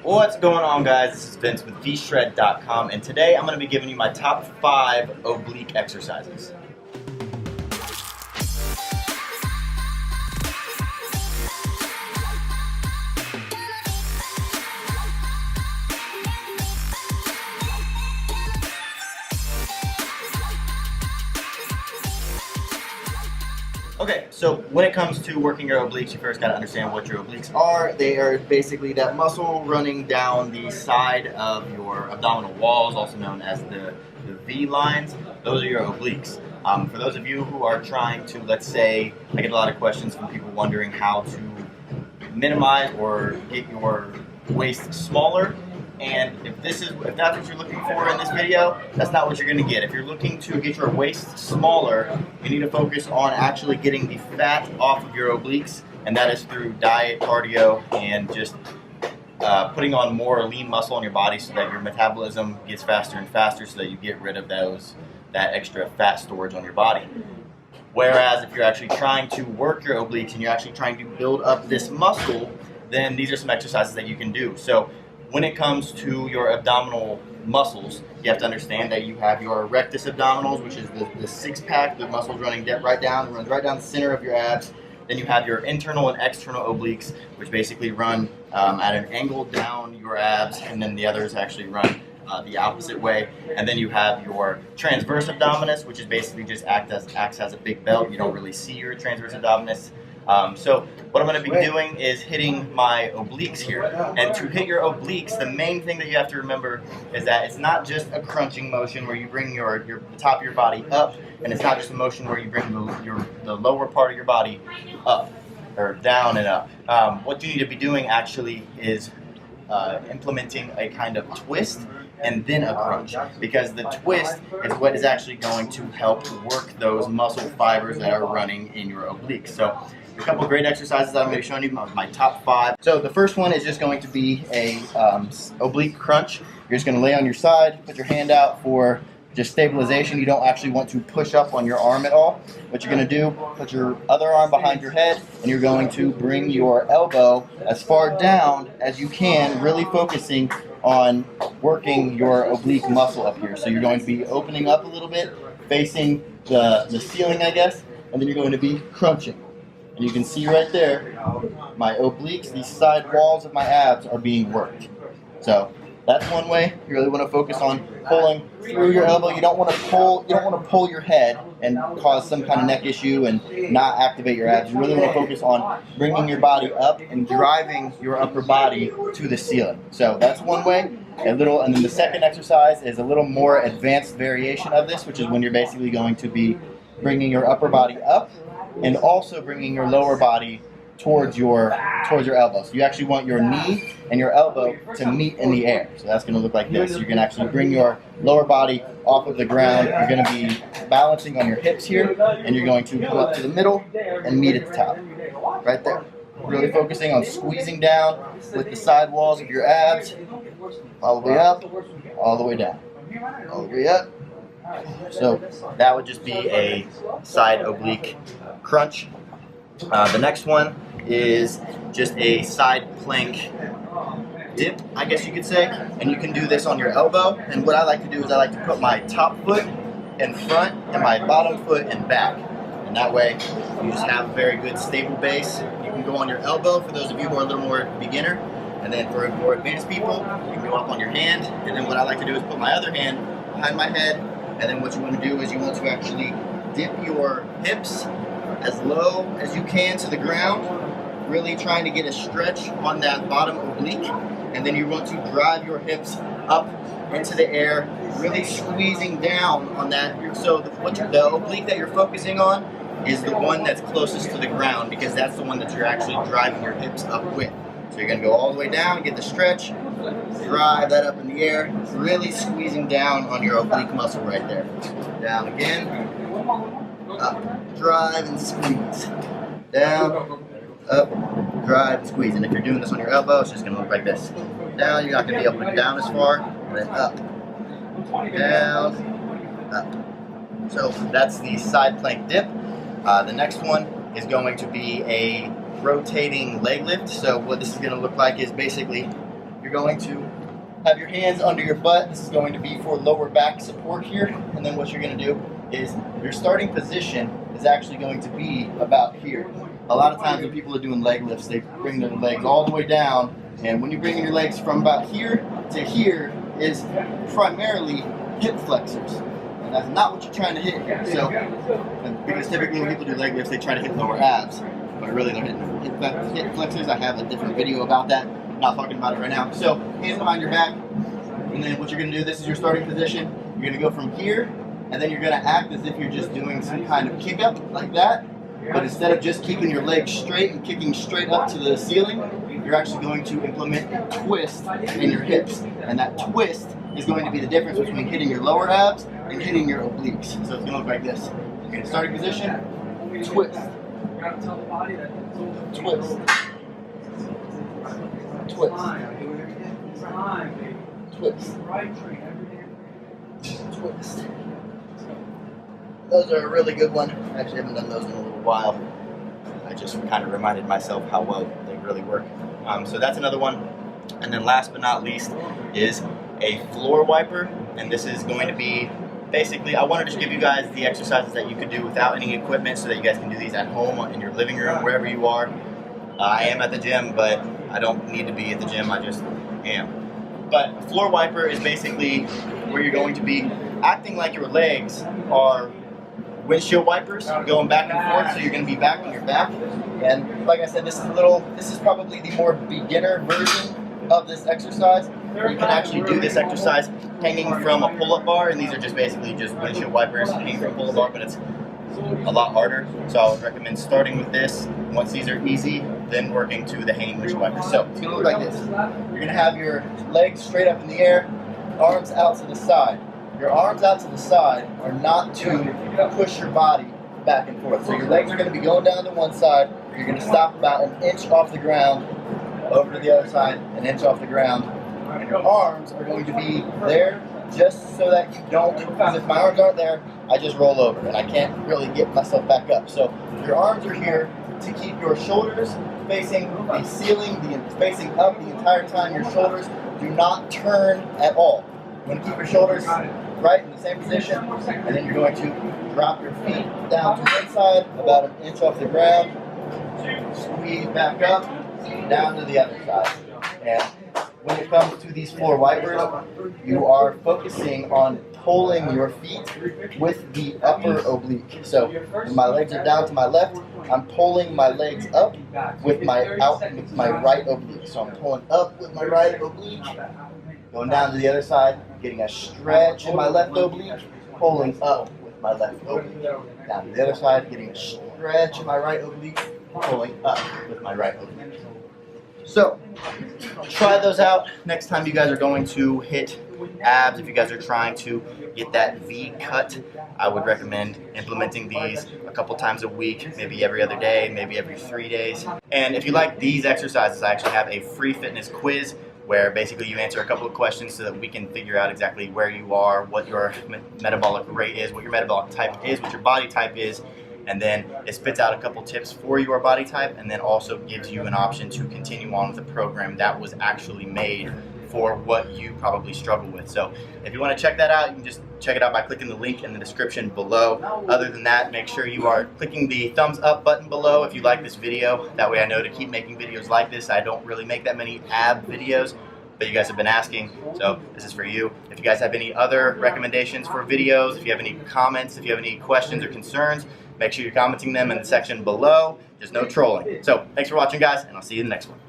What's going on, guys? This is Vince with vshred.com, and today I'm going to be giving you my top 5 oblique exercises. Okay, so when it comes to working your obliques, you first got to understand what your obliques are. They are basically that muscle running down the side of your abdominal walls, also known as the V lines. Those are your obliques. For those of you who are trying to, let's say, I get a lot of questions from people wondering how to minimize or get your waist smaller. And if that's what you're looking for in this video, that's not what you're going to get. If you're looking to get your waist smaller, you need to focus on actually getting the fat off of your obliques, and that is through diet, cardio, and just putting on more lean muscle on your body so that your metabolism gets faster and faster so that you get rid of that extra fat storage on your body. Whereas if you're actually trying to work your obliques and you're actually trying to build up this muscle, then these are some exercises that you can do. So when it comes to your abdominal muscles, you have to understand that you have your rectus abdominals, which is the six-pack, the muscles running runs right down the center of your abs. Then you have your internal and external obliques, which basically run at an angle down your abs, and then the others actually run the opposite way. And then you have your transverse abdominis, which is basically just acts as a big belt. You don't really see your transverse abdominis. So what I'm going to be doing is hitting my obliques here. And to hit your obliques, the main thing that you have to remember is that it's not just a crunching motion where you bring the top of your body up, and it's not just a motion where you bring the lower part of your body up or down and up. What you need to be doing actually is implementing a kind of twist and then a crunch, because the twist is what is actually going to help work those muscle fibers that are running in your obliques. So a couple of great exercises that I'm going to be showing you, my top 5. So the first one is just going to be a oblique crunch. You're just going to lay on your side, put your hand out for just stabilization. You don't actually want to push up on your arm at all. What you're going to do, put your other arm behind your head, and you're going to bring your elbow as far down as you can, really focusing on working your oblique muscle up here. So you're going to be opening up a little bit, facing the ceiling, I guess, and then you're going to be crunching. And you can see right there, my obliques, these side walls of my abs are being worked. So that's one way. You really want to focus on pulling through your elbow. You don't want to pull your head and cause some kind of neck issue and not activate your abs. You really want to focus on bringing your body up and driving your upper body to the ceiling. So that's one way. And then the second exercise is a little more advanced variation of this, which is when you're basically going to be bringing your upper body up and also bringing your lower body towards your elbow. So you actually want your knee and your elbow to meet in the air. So that's going to look like this. You can actually bring your lower body off of the ground. You're going to be balancing on your hips here, and you're going to come up to the middle and meet at the top. Right there. Really focusing on squeezing down with the side walls of your abs, all the way up, all the way down, all the way up. So that would just be a side oblique crunch. The next one is just a side plank dip, I guess you could say, and you can do this on your elbow. And what I like to do is I like to put my top foot in front and my bottom foot in back, and that way you just have a very good stable base. You can go on your elbow for those of you who are a little more beginner, and then for more advanced people you can go up on your hand. And then what I like to do is put my other hand behind my head, and then what you want to do is you want to actually dip your hips as low as you can to the ground, really trying to get a stretch on that bottom oblique, and then you want to drive your hips up into the air, really squeezing down on that. So the oblique that you're focusing on is the one that's closest to the ground, because that's the one that you're actually driving your hips up with. So you're going to go all the way down, get the stretch, drive that up in the air, really squeezing down on your oblique muscle right there. Down again, up, drive and squeeze. Down, up, drive and squeeze. And if you're doing this on your elbow, it's just going to look like this. Down, you're not going to be able to go down as far, and then up, down, up. So that's the side plank dip. The next one is going to be a rotating leg lift. So what this is going to look like is basically you're going to have your hands under your butt. This is going to be for lower back support here. And then what you're going to do is your starting position is actually going to be about here. A lot of times when people are doing leg lifts, they bring their legs all the way down. And when you bring your legs from about here to here is primarily hip flexors. And that's not what you're trying to hit. So, because typically when people do leg lifts, they try to hit lower abs. But really they're hitting hip flexors. I have a different video about that. I'm not talking about it right now. So, hands behind your back. And then what you're going to do, this is your starting position. You're going to go from here, and then you're going to act as if you're just doing some kind of kick up like that. But instead of just keeping your legs straight and kicking straight up to the ceiling, you're actually going to implement a twist in your hips. And that twist is going to be the difference between hitting your lower abs and hitting your obliques. So it's going to look like this. You're in starting position, twist, twist, twist, twist, twist. Those are a really good one. I actually haven't done those in a little while. I just kind of reminded myself how well they really work. So that's another one. And then last but not least is a floor wiper. And this is going to be basically, I wanted to give you guys the exercises that you could do without any equipment so that you guys can do these at home, in your living room, wherever you are. I am at the gym, but I don't need to be at the gym, I just am. But a floor wiper is basically where you're going to be acting like your legs are windshield wipers going back and forth, so you're going to be back on your back. And like I said, this is probably the more beginner version of this exercise. You can actually do this exercise hanging from a pull-up bar, and these are just basically just windshield wipers hanging from a pull-up bar, but it's a lot harder. So I would recommend starting with this. Once these are easy, then working to the hanging windshield wipers. So it's going to look like this. You're going to have your legs straight up in the air, arms out to the side. Your arms out to the side are not to push your body back and forth. So your legs are going to be going down to one side. You're going to stop about an inch off the ground, over to the other side, an inch off the ground. And your arms are going to be there just so that you don't, because if my arms aren't there, I just roll over and I can't really get myself back up. So your arms are here to keep your shoulders facing the ceiling, facing up the entire time. Your shoulders do not turn at all. You want to keep your shoulders right in the same position, and then you're going to drop your feet down to one side, about an inch off the ground, squeeze back up, down to the other side. And when it comes to these floor wipers, you are focusing on pulling your feet with the upper oblique. So when my legs are down to my left, I'm pulling my legs up with my right oblique. So I'm pulling up with my right oblique, going down to the other side, getting a stretch in my left oblique, pulling up with my left oblique. Down to the other side, getting a stretch in my right oblique, pulling up with my right oblique. So, try those out next time you guys are going to hit abs. If you guys are trying to get that V cut, I would recommend implementing these a couple times a week, maybe every other day, maybe every 3 days. And if you like these exercises, I actually have a free fitness quiz where basically you answer a couple of questions so that we can figure out exactly where you are, what your metabolic rate is, what your metabolic type is, what your body type is, and then it spits out a couple tips for your body type, and then also gives you an option to continue on with a program that was actually made for what you probably struggle with. So if you want to check that out, you can just check it out by clicking the link in the description below. Other than that, make sure you are clicking the thumbs up button below if you like this video. That way I know to keep making videos like this. I don't really make that many ab videos, but you guys have been asking, so this is for you. If you guys have any other recommendations for videos, if you have any comments, if you have any questions or concerns, make sure you're commenting them in the section below. There's no trolling. So thanks for watching, guys, and I'll see you in the next one.